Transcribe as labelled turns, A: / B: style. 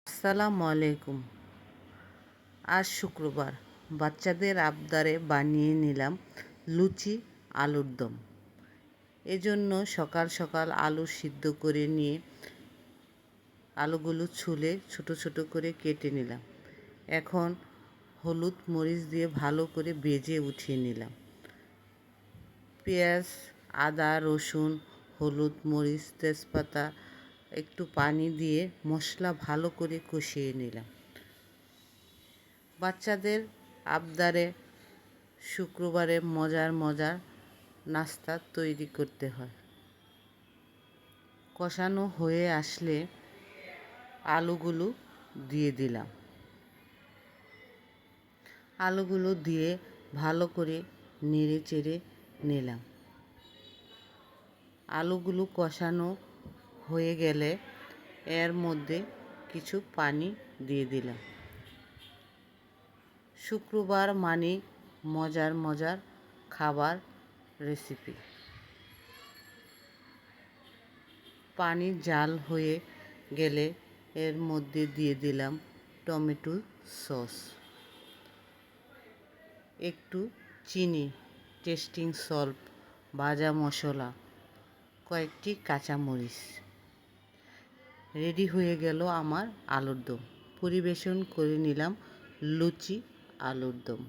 A: আসসালামু আলাইকুম। আজ শুক্রবার, বাচ্চাদের আবদারে বানিয়ে নিলাম লুচি আলুর দম। এজন্য সকাল সকাল আলু সিদ্ধ করে নিয়ে আলুগুলো ছুলে ছোট ছোট করে কেটে নিলাম। এখন হলুদ মরিচ দিয়ে ভালো করে ভেজে উঠিয়ে নিলাম। পেঁয়াজ, আদা, রসুন, হলুদ, মরিচ, তেজপাতা, একটু পানি দিয়ে মশলা ভালো করে কষিয়ে নিলাম। বাচ্চাদের আবদারে শুক্রবারে মজার মজার নাস্তা তৈরি করতে হয়। কষানো হয়ে আসলে আলুগুলো দিয়ে দিলাম। আলুগুলো দিয়ে ভালো করে নেড়ে চেড়ে নিলাম। আলুগুলো কষানো হয়ে গেলে এর মধ্যে কিছু পানি দিয়ে দিলাম। শুক্রবার মানে মজার মজার খাবার রেসিপি। পানি জাল হয়ে গেলে এর মধ্যে দিয়ে দিলাম টমেটো সস, একটু চিনি, টেস্টিং সল্ট, ভাজা মশলা, কয়েকটি কাঁচামরিচ। রেডি হয়ে গেল আমার আলুর দম। পরিবেশন করে নিলাম লুচি আলুর দম।